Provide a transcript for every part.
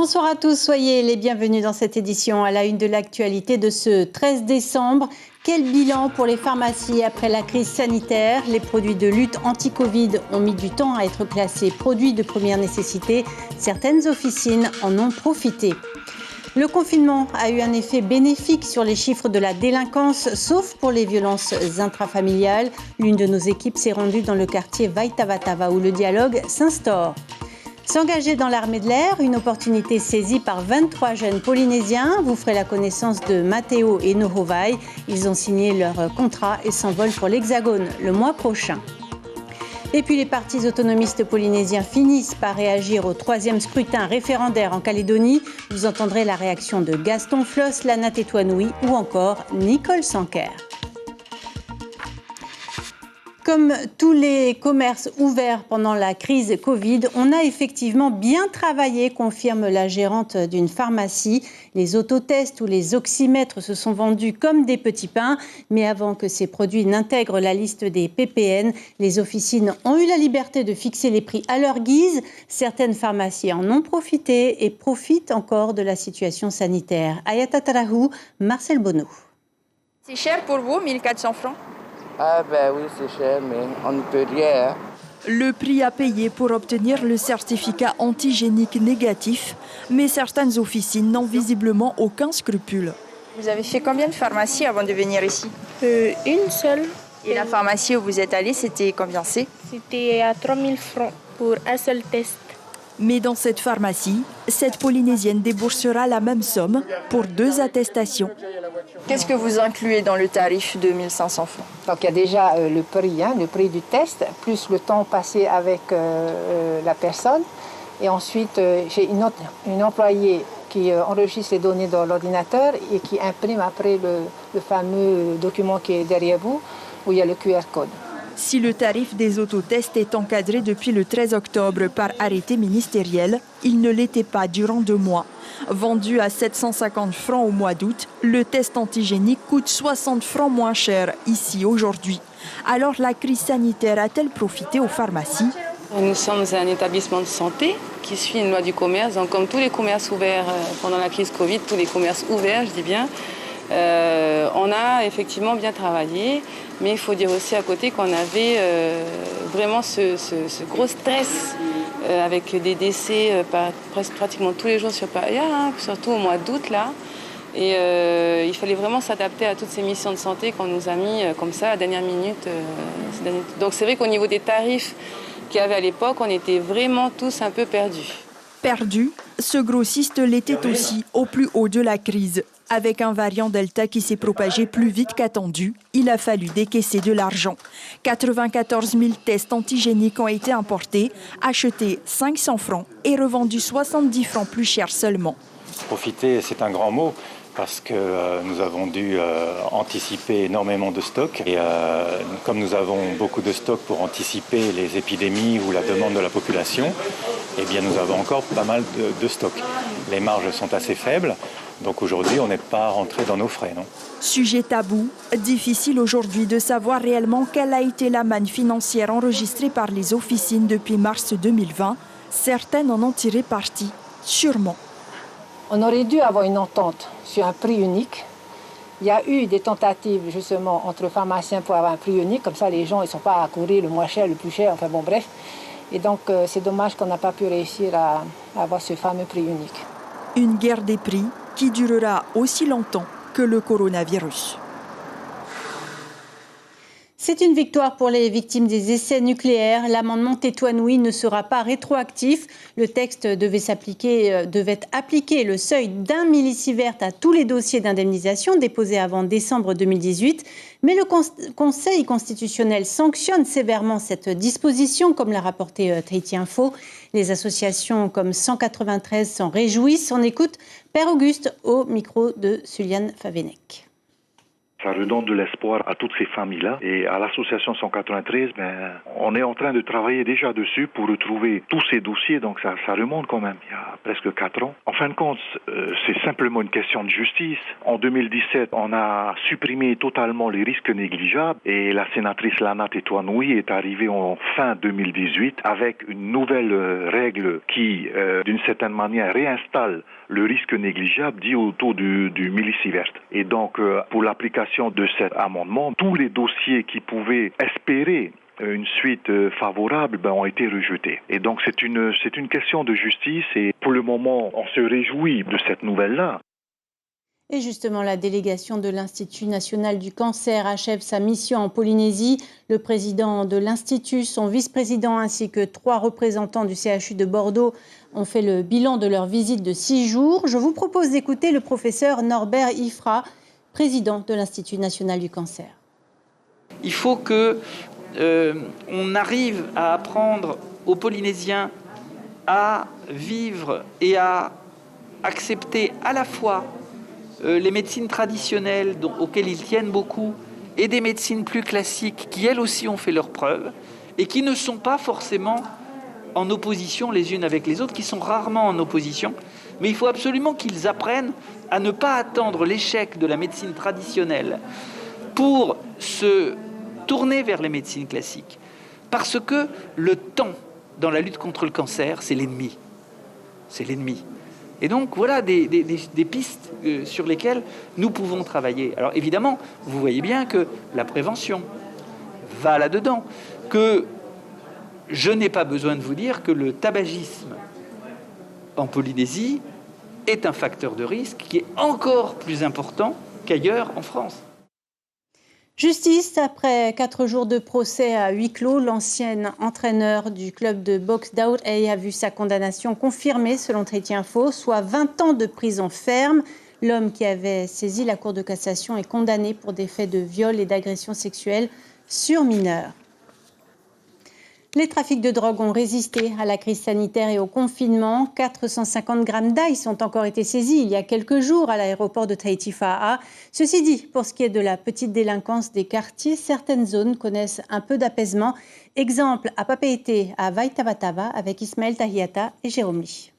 Bonsoir à tous, soyez les bienvenus dans cette édition. À la une de l'actualité de ce 13 décembre, quel bilan pour les pharmacies après la crise sanitaire? Les produits de lutte anti-Covid ont mis du temps à être classés produits de première nécessité. Certaines officines en ont profité. Le confinement a eu un effet bénéfique sur les chiffres de la délinquance, sauf pour les violences intrafamiliales. L'une de nos équipes s'est rendue dans le quartier Vaitavatava où le dialogue s'instaure. S'engager dans l'armée de l'air, une opportunité saisie par 23 jeunes Polynésiens. Vous ferez la connaissance de Matteo et Nohovai. Ils ont signé leur contrat et s'envolent pour l'Hexagone le mois prochain. Et puis les partis autonomistes polynésiens finissent par réagir au 3e scrutin référendaire en Calédonie. Vous entendrez la réaction de Gaston Floss, Lana Tetuanui ou encore Nicole Sanquer. Comme tous les commerces ouverts pendant la crise Covid, on a effectivement bien travaillé, confirme la gérante d'une pharmacie. Les autotests ou les oxymètres se sont vendus comme des petits pains. Mais avant que ces produits n'intègrent la liste des PPN, les officines ont eu la liberté de fixer les prix à leur guise. Certaines pharmacies en ont profité et profitent encore de la situation sanitaire. Ayata Tarahou, Marcel Bonneau. C'est cher pour vous, 1400 francs? Ah ben oui, c'est cher, mais on ne peut rien. Le prix à payer pour obtenir le certificat antigénique négatif, mais certaines officines n'ont visiblement aucun scrupule. Vous avez fait combien de pharmacies avant de venir ici? Une seule. Et la pharmacie où vous êtes allé, c'était combien c'est? C'était à 3000 francs pour un seul test. Mais dans cette pharmacie, cette Polynésienne déboursera la même somme pour 2 attestations. Qu'est-ce que vous incluez dans le tarif de 1500 francs? Donc il y a déjà le prix du test, plus le temps passé avec la personne. Et ensuite, j'ai une employée qui enregistre les données dans l'ordinateur et qui imprime après le fameux document qui est derrière vous, où il y a le QR code. Si le tarif des autotests est encadré depuis le 13 octobre par arrêté ministériel, il ne l'était pas durant 2 mois. Vendu à 750 francs au mois d'août, le test antigénique coûte 60 francs moins cher ici aujourd'hui. Alors la crise sanitaire a-t-elle profité aux pharmacies? Nous sommes un établissement de santé qui suit une loi du commerce. Donc comme tous les commerces ouverts pendant la crise Covid, tous les commerces ouverts, je dis bien, on a effectivement bien travaillé, mais il faut dire aussi à côté qu'on avait vraiment ce gros stress avec des décès presque pratiquement tous les jours sur Paria, surtout au mois d'août là. Et il fallait vraiment s'adapter à toutes ces missions de santé qu'on nous a mis comme ça à la dernière minute. Donc c'est vrai qu'au niveau des tarifs qu'il y avait à l'époque, on était vraiment tous un peu perdus. Perdu, ce grossiste l'était aussi au plus haut de la crise. Avec un variant Delta qui s'est propagé plus vite qu'attendu, il a fallu décaisser de l'argent. 94 000 tests antigéniques ont été importés, achetés 500 francs et revendus 70 francs plus cher seulement. Profiter, c'est un grand mot, parce que nous avons dû anticiper énormément de stocks. Et comme nous avons beaucoup de stocks pour anticiper les épidémies ou la demande de la population, eh bien nous avons encore pas mal de stocks. Les marges sont assez faibles, donc aujourd'hui on n'est pas rentré dans nos frais, non. Sujet tabou, difficile aujourd'hui de savoir réellement quelle a été la manne financière enregistrée par les officines depuis mars 2020. Certaines en ont tiré parti, sûrement. On aurait dû avoir une entente sur un prix unique. Il y a eu des tentatives justement entre pharmaciens pour avoir un prix unique, comme ça les gens ne sont pas à courir le moins cher, le plus cher, enfin bon bref. Et donc c'est dommage qu'on n'a pas pu réussir à avoir ce fameux prix unique. Une guerre des prix qui durera aussi longtemps que le coronavirus. C'est une victoire pour les victimes des essais nucléaires. L'amendement Tetuanui ne sera pas rétroactif. Le texte devait appliquer le seuil d'1 millisievert à tous les dossiers d'indemnisation déposés avant décembre 2018. Mais le Conseil constitutionnel sanctionne sévèrement cette disposition, comme l'a rapporté Tahiti Info. Les associations comme 193 s'en réjouissent. On écoute Père Auguste au micro de Suliane Favenec. Ça redonne de l'espoir à toutes ces familles-là. Et à l'association 193, on est en train de travailler déjà dessus pour retrouver tous ces dossiers. Donc ça remonte quand même, il y a presque 4 ans. En fin de compte, c'est simplement une question de justice. En 2017, on a supprimé totalement les risques négligeables. Et la sénatrice Lana Tétouanoui est arrivée en fin 2018 avec une nouvelle règle qui, d'une certaine manière, réinstalle le risque négligeable dit autour du millisievert. Et donc, pour l'application de cet amendement, tous les dossiers qui pouvaient espérer une suite favorable ont été rejetés. Et donc, c'est une question de justice et pour le moment, on se réjouit de cette nouvelle-là. Et justement, la délégation de l'Institut national du cancer achève sa mission en Polynésie. Le président de l'Institut, son vice-président ainsi que 3 représentants du CHU de Bordeaux ont fait le bilan de leur visite de 6 jours. Je vous propose d'écouter le professeur Norbert Ifra, président de l'Institut national du cancer. Il faut qu'on arrive à apprendre aux Polynésiens à vivre et à accepter à la fois les médecines traditionnelles auxquelles ils tiennent beaucoup et des médecines plus classiques qui elles aussi ont fait leurs preuves et qui ne sont pas forcément en opposition les unes avec les autres, qui sont rarement en opposition, mais il faut absolument qu'ils apprennent à ne pas attendre l'échec de la médecine traditionnelle pour se tourner vers les médecines classiques. Parce que le temps dans la lutte contre le cancer, c'est l'ennemi. C'est l'ennemi. Et donc, voilà des pistes sur lesquelles nous pouvons travailler. Alors, évidemment, vous voyez bien que la prévention va là-dedans, que je n'ai pas besoin de vous dire que le tabagisme en Polynésie est un facteur de risque qui est encore plus important qu'ailleurs en France. Justice, après 4 jours de procès à huis clos, l'ancien entraîneur du club de boxe Daoud Eye a vu sa condamnation confirmée selon Chrétien Info, soit 20 ans de prison ferme. L'homme qui avait saisi la Cour de cassation est condamné pour des faits de viol et d'agression sexuelle sur mineurs. Les trafics de drogue ont résisté à la crise sanitaire et au confinement. 450 grammes d'ail ont encore été saisis il y a quelques jours à l'aéroport de Tahiti Fa'a. Ceci dit, pour ce qui est de la petite délinquance des quartiers, certaines zones connaissent un peu d'apaisement. Exemple à Papeete, à Vaitavatava, avec Ismaël Tahiata et Jérôme Lee.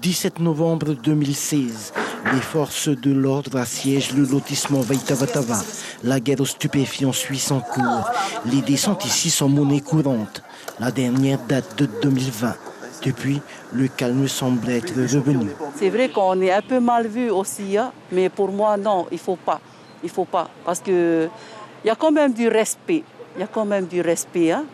17 novembre 2016, les forces de l'ordre assiègent le lotissement Vaitavatava. La guerre aux stupéfiants suit son cours. Les descentes ici sont monnaie courante. La dernière date de 2020. Depuis, le calme semble être revenu. C'est vrai qu'on est un peu mal vu aussi, hein, mais pour moi, non, il faut pas. Il faut pas, parce qu'il y a quand même du respect. Il y a quand même du respect, hein,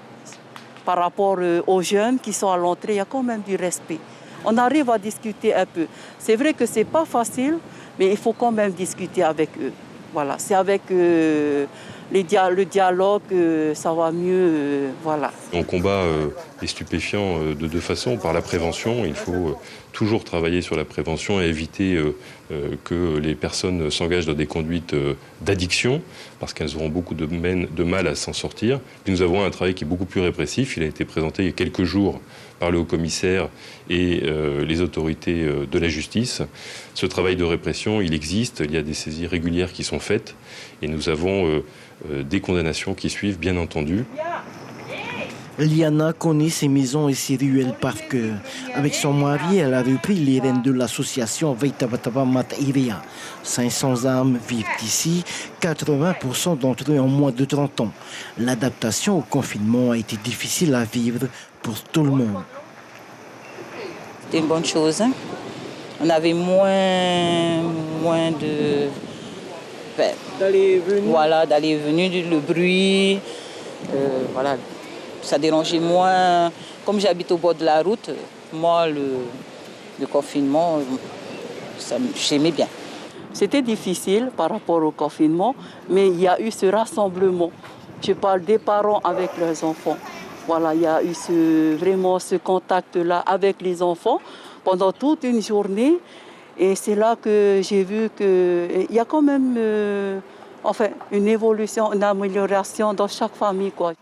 par rapport aux jeunes qui sont à l'entrée, il y a quand même du respect. On arrive à discuter un peu. C'est vrai que ce n'est pas facile, mais il faut quand même discuter avec eux. Voilà, c'est avec le dialogue que ça va mieux. Voilà. On combat les stupéfiants de 2 façons. Par la prévention, il faut toujours travailler sur la prévention et éviter que les personnes s'engagent dans des conduites d'addiction, parce qu'elles auront beaucoup de mal à s'en sortir. Puis nous avons un travail qui est beaucoup plus répressif. Il a été présenté il y a quelques jours par le haut-commissaire et les autorités de la justice. Ce travail de répression, il existe. Il y a des saisies régulières qui sont faites et nous avons des condamnations qui suivent, bien entendu. Liana connaît ses maisons et ses ruelles par cœur. Avec son mari, elle a repris les rênes de l'association Vaitavatava Matairea. 500 âmes vivent ici, 80% d'entre eux ont moins de 30 ans. L'adaptation au confinement a été difficile à vivre pour tout le monde. C'est une bonne chose. Hein? On avait moins de... d'aller et venir. Voilà, d'aller et venir, le bruit. Voilà. Ça dérangeait moins. Comme j'habite au bord de la route, moi, le confinement, j'aimais bien. C'était difficile par rapport au confinement, mais il y a eu ce rassemblement. Je parle des parents avec leurs enfants. Voilà, il y a eu vraiment ce contact-là avec les enfants pendant toute une journée. Et c'est là que j'ai vu qu'il y a quand même une évolution, une amélioration dans chaque famille, quoi.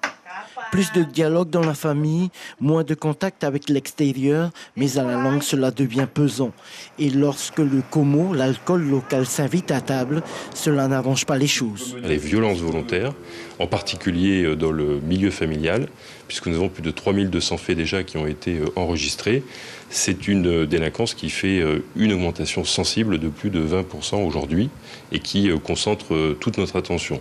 Plus de dialogue dans la famille, moins de contact avec l'extérieur, mais à la longue, cela devient pesant. Et lorsque le como, l'alcool local, s'invite à table, cela n'arrange pas les choses. Les violences volontaires, en particulier dans le milieu familial, puisque nous avons plus de 3200 faits déjà qui ont été enregistrés, c'est une délinquance qui fait une augmentation sensible de plus de 20% aujourd'hui et qui concentre toute notre attention.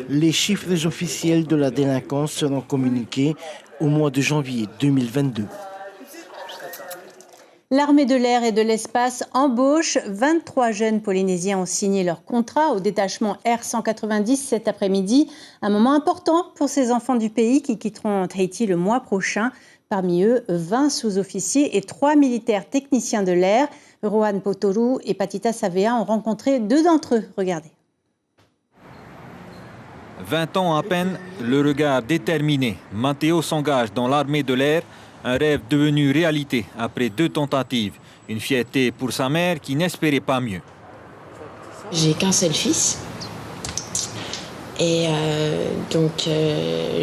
Les chiffres officiels de la délinquance seront communiqués au mois de janvier 2022. L'armée de l'air et de l'espace embauche. 23 jeunes Polynésiens ont signé leur contrat au détachement R190 cet après-midi. Un moment important pour ces enfants du pays qui quitteront Tahiti le mois prochain. Parmi eux, 20 sous-officiers et 3 militaires techniciens de l'air. Rohan Potoru et Patita Savea ont rencontré 2 d'entre eux. Regardez. 20 ans à peine, le regard déterminé. Matteo s'engage dans l'armée de l'air, un rêve devenu réalité après 2 tentatives. Une fierté pour sa mère qui n'espérait pas mieux. J'ai qu'un seul fils. Et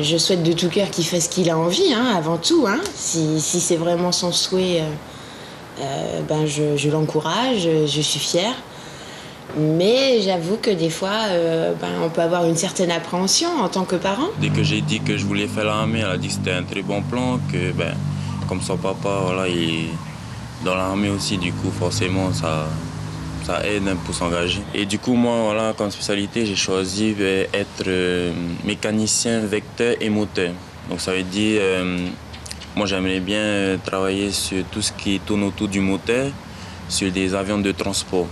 je souhaite de tout cœur qu'il fasse ce qu'il a envie, avant tout. Si c'est vraiment son souhait, je l'encourage, je suis fière. Mais j'avoue que des fois, on peut avoir une certaine appréhension en tant que parent. Dès que j'ai dit que je voulais faire l'armée, elle a dit que c'était un très bon plan, que comme son papa, il est dans l'armée aussi, du coup forcément ça aide pour s'engager. Et du coup moi, comme spécialité, j'ai choisi d'être mécanicien vecteur et moteur. Donc ça veut dire, moi j'aimerais bien travailler sur tout ce qui tourne autour du moteur, sur des avions de transport.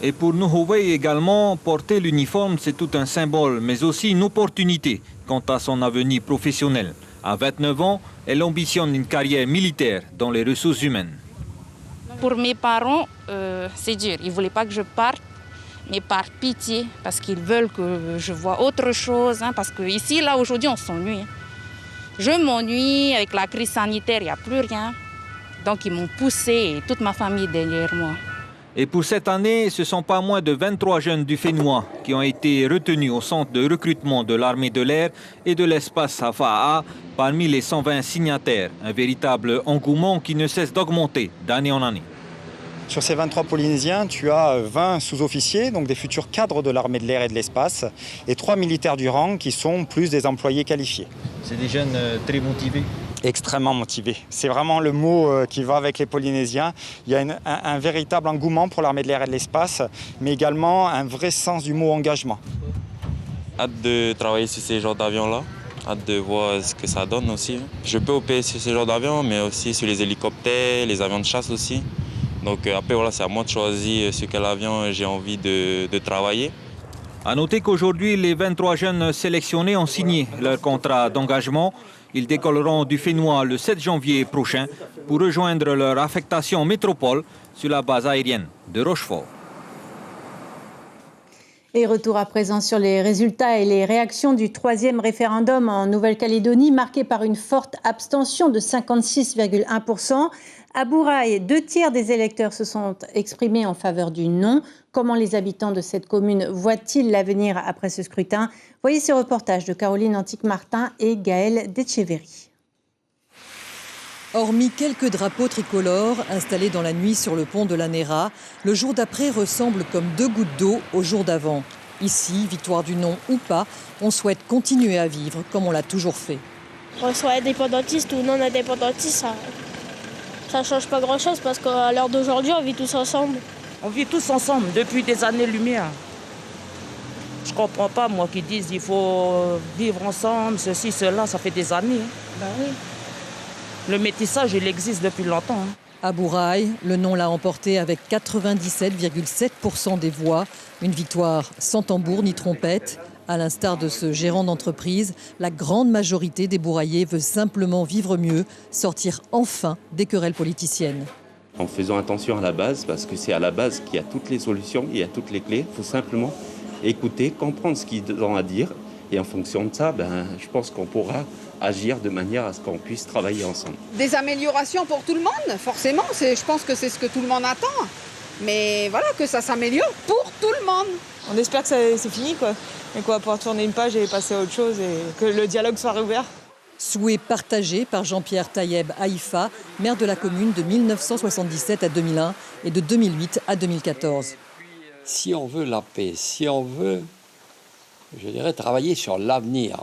Et pour Nuhowei également, porter l'uniforme, c'est tout un symbole, mais aussi une opportunité quant à son avenir professionnel. À 29 ans, elle ambitionne une carrière militaire dans les ressources humaines. Pour mes parents, c'est dur. Ils ne voulaient pas que je parte, mais par pitié, parce qu'ils veulent que je voie autre chose. Parce qu'ici, là, aujourd'hui, on s'ennuie. Je m'ennuie, avec la crise sanitaire, il n'y a plus rien. Donc, ils m'ont poussé et toute ma famille derrière moi. Et pour cette année, ce ne sont pas moins de 23 jeunes du Fénois qui ont été retenus au centre de recrutement de l'armée de l'air et de l'espace à Fa'a parmi les 120 signataires. Un véritable engouement qui ne cesse d'augmenter d'année en année. Sur ces 23 Polynésiens, tu as 20 sous-officiers, donc des futurs cadres de l'armée de l'air et de l'espace, et 3 militaires du rang qui sont plus des employés qualifiés. C'est des jeunes très motivés. Extrêmement motivés. C'est vraiment le mot qui va avec les Polynésiens. Il y a un véritable engouement pour l'armée de l'air et de l'espace, mais également un vrai sens du mot engagement. Hâte de travailler sur ces genres d'avions-là. Hâte de voir ce que ça donne aussi. Je peux opérer sur ce genre d'avions, mais aussi sur les hélicoptères, les avions de chasse aussi. Donc après, c'est à moi de choisir sur quel avion j'ai envie de travailler. À noter qu'aujourd'hui, les 23 jeunes sélectionnés ont signé leur contrat d'engagement. Ils décolleront du Fénois le 7 janvier prochain pour rejoindre leur affectation métropole sur la base aérienne de Rochefort. Et retour à présent sur les résultats et les réactions du 3e référendum en Nouvelle-Calédonie, marqué par une forte abstention de 56,1%. À Bourail, 2 tiers des électeurs se sont exprimés en faveur du non. Comment les habitants de cette commune voient-ils l'avenir après ce scrutin? Voyez ce reportage de Caroline Antique-Martin et Gaëlle Decheverry. Hormis quelques drapeaux tricolores installés dans la nuit sur le pont de la Nera, le jour d'après ressemble comme 2 gouttes d'eau au jour d'avant. Ici, victoire du non ou pas, on souhaite continuer à vivre comme on l'a toujours fait. Qu'on soit indépendantiste ou non indépendantiste, ça ne change pas grand-chose parce qu'à l'heure d'aujourd'hui, on vit tous ensemble. On vit tous ensemble depuis des années-lumière. Je ne comprends pas, moi, qui disent qu'il faut vivre ensemble, ceci, cela, ça fait des années. Ben oui. Le métissage, il existe depuis longtemps. À Bourail, le non l'a emporté avec 97,7% des voix. Une victoire sans tambour ni trompette. À l'instar de ce gérant d'entreprise, la grande majorité des Bouraillais veut simplement vivre mieux, sortir enfin des querelles politiciennes. En faisant attention à la base, parce que c'est à la base qu'il y a toutes les solutions, il y a toutes les clés. Il faut simplement écouter, comprendre ce qu'ils ont à dire. Et en fonction de ça, je pense qu'on pourra agir de manière à ce qu'on puisse travailler ensemble. Des améliorations pour tout le monde, forcément. Je pense que c'est ce que tout le monde attend. Mais voilà, que ça s'améliore pour tout le monde. On espère que c'est fini, quoi. Et qu'on va pouvoir tourner une page et passer à autre chose et que le dialogue soit réouvert. Souhait partagé par Jean-Pierre Tayeb Haïfa, maire de la commune de 1977 à 2001 et de 2008 à 2014. Si on veut la paix, si on veut, je dirais, travailler sur l'avenir,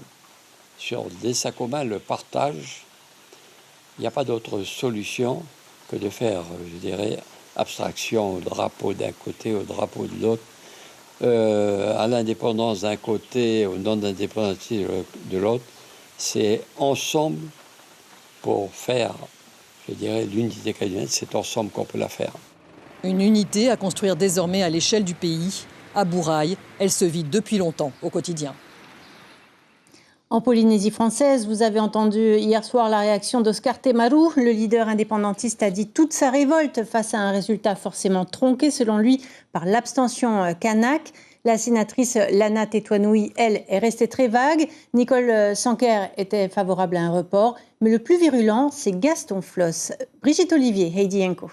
sur le dessin commun, le partage, il n'y a pas d'autre solution que de faire, je dirais, abstraction au drapeau d'un côté, au drapeau de l'autre, à l'indépendance d'un côté, au non-indépendance de l'autre. C'est ensemble pour faire, je dirais, l'unité calédonienne, c'est ensemble qu'on peut la faire. Une unité à construire désormais à l'échelle du pays. À Bourail, elle se vit depuis longtemps au quotidien. En Polynésie française, vous avez entendu hier soir la réaction d'Oscar Temaru. Le leader indépendantiste a dit toute sa révolte face à un résultat forcément tronqué, selon lui, par l'abstention kanak. La sénatrice Lana Tetuanui, elle, est restée très vague. Nicole Sanquer était favorable à un report. Mais le plus virulent, c'est Gaston Floss. Brigitte Olivier, Heidi Henko.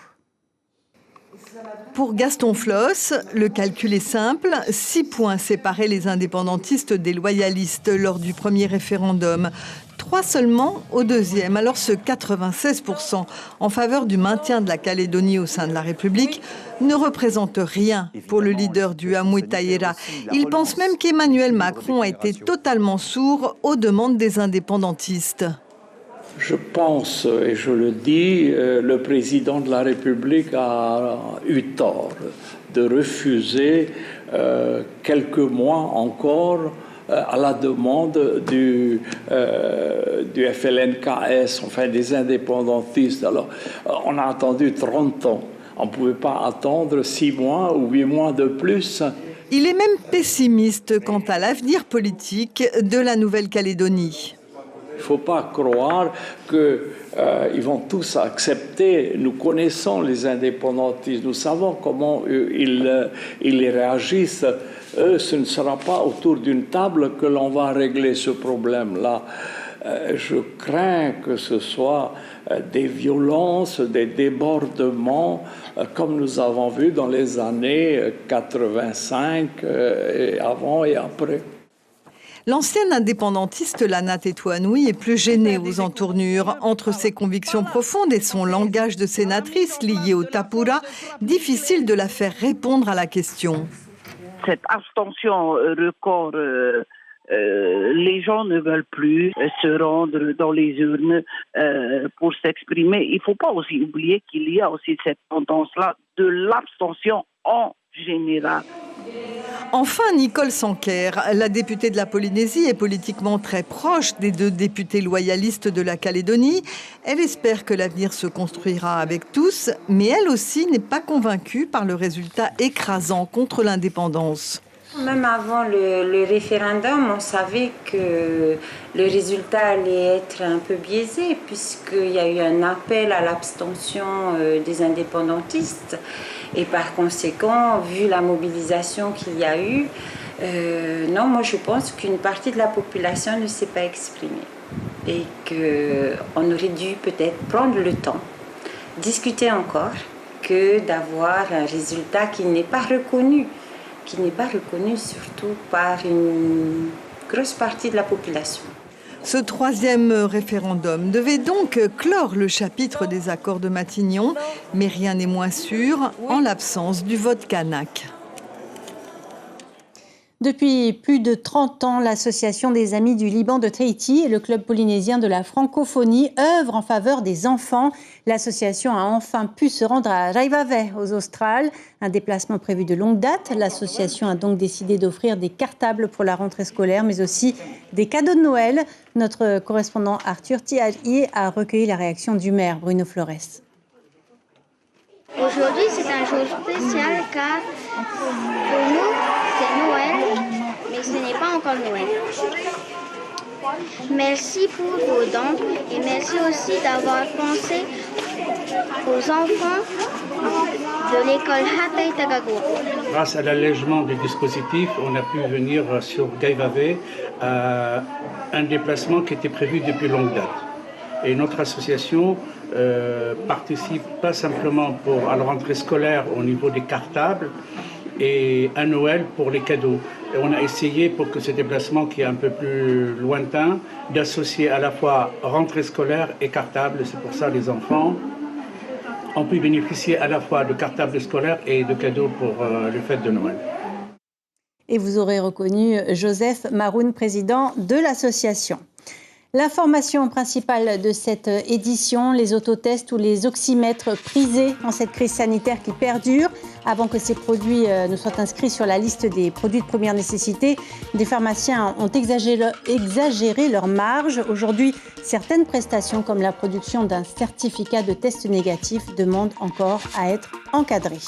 Pour Gaston Floss, le calcul est simple. 6 points séparaient les indépendantistes des loyalistes lors du premier référendum. 3 seulement au deuxième. Alors ce 96% en faveur du maintien de la Calédonie au sein de la République ne représente rien pour le leader du Amui Taïra. Il pense même qu'Emmanuel Macron a été totalement sourd aux demandes des indépendantistes. Je pense, et je le dis, le président de la République a eu tort de refuser quelques mois encore à la demande du FLNKS, enfin des indépendantistes. Alors, on a attendu 30 ans. On ne pouvait pas attendre 6 mois ou 8 mois de plus. Il est même pessimiste quant à l'avenir politique de la Nouvelle-Calédonie. Il ne faut pas croire qu'ils vont tous accepter. Nous connaissons les indépendantistes, nous savons comment ils réagissent. Eux, ce ne sera pas autour d'une table que l'on va régler ce problème-là. Je crains que ce soit des violences, des débordements, comme nous avons vu dans les années 85, et avant et après. L'ancienne indépendantiste Lana Tetuanui est plus gênée aux entournures. Entre ses convictions profondes et son langage de sénatrice lié au Tapura, difficile de la faire répondre à la question. Cette abstention record, les gens ne veulent plus se rendre dans les urnes pour s'exprimer. Il ne faut pas aussi oublier qu'il y a aussi cette tendance-là de l'abstention en général. Enfin, Nicole Sanquer, la députée de la Polynésie, est politiquement très proche des 2 députés loyalistes de la Calédonie. Elle espère que l'avenir se construira avec tous, mais elle aussi n'est pas convaincue par le résultat écrasant contre l'indépendance. Même avant le référendum, on savait que le résultat allait être un peu biaisé puisqu'il y a eu un appel à l'abstention des indépendantistes. Et par conséquent, vu la mobilisation qu'il y a eu, non, moi je pense qu'une partie de la population ne s'est pas exprimée. Et qu'on aurait dû peut-être prendre le temps, discuter encore, que d'avoir un résultat qui n'est pas reconnu. Qui n'est pas reconnu surtout par une grosse partie de la population. Ce 3e référendum devait donc clore le chapitre des accords de Matignon, mais rien n'est moins sûr en l'absence du vote kanak. Depuis plus de 30 ans, l'Association des Amis du Liban de Tahiti et le Club polynésien de la francophonie œuvrent en faveur des enfants. L'association a enfin pu se rendre à Raivave, aux Australes. Un déplacement prévu de longue date. L'association a donc décidé d'offrir des cartables pour la rentrée scolaire, mais aussi des cadeaux de Noël. Notre correspondant Arthur Tiahi a recueilli la réaction du maire Bruno Flores. Aujourd'hui, c'est un jour spécial car pour nous, c'est Noël, mais ce n'est pas encore Noël. Merci pour vos dons et merci aussi d'avoir pensé aux enfants de l'école Hatay Tagago. Grâce à l'allègement des dispositifs, on a pu venir sur Gaivave, un déplacement qui était prévu depuis longue date. Et notre association participent pas simplement à la rentrée scolaire au niveau des cartables et à Noël pour les cadeaux. Et on a essayé, pour que ce déplacement qui est un peu plus lointain, d'associer à la fois rentrée scolaire et cartable. C'est pour ça que les enfants ont pu bénéficier à la fois de cartables scolaires et de cadeaux pour les fêtes de Noël. Et vous aurez reconnu Joseph Maroun, président de l'association. L'information principale de cette édition, les autotests ou les oxymètres prisés en cette crise sanitaire qui perdure. Avant que ces produits ne soient inscrits sur la liste des produits de première nécessité, des pharmaciens ont exagéré leur marge. Aujourd'hui, certaines prestations comme la production d'un certificat de test négatif demandent encore à être encadrées.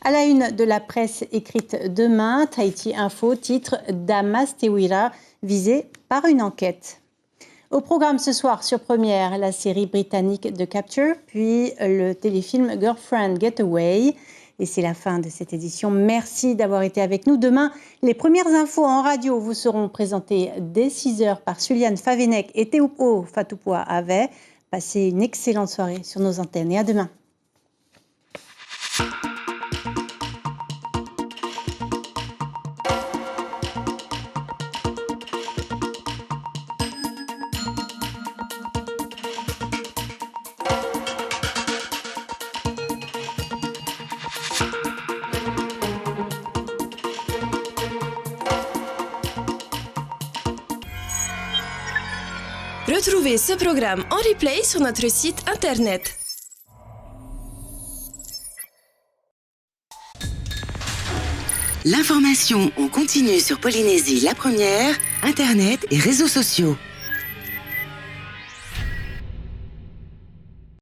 À la une de la presse écrite demain, Tahiti Info titre « Damas Tewira visé par une enquête ». Au programme ce soir sur Première, la série britannique The Capture, puis le téléfilm Girlfriend Getaway. Et c'est la fin de cette édition. Merci d'avoir été avec nous. Demain, les premières infos en radio vous seront présentées dès 6h par Suliane Favenec et Théoupo Fatoupoua Ave. Passez une excellente soirée sur nos antennes et à demain. Retrouvez ce programme en replay sur notre site internet. L'information en continu sur Polynésie la première, internet et réseaux sociaux.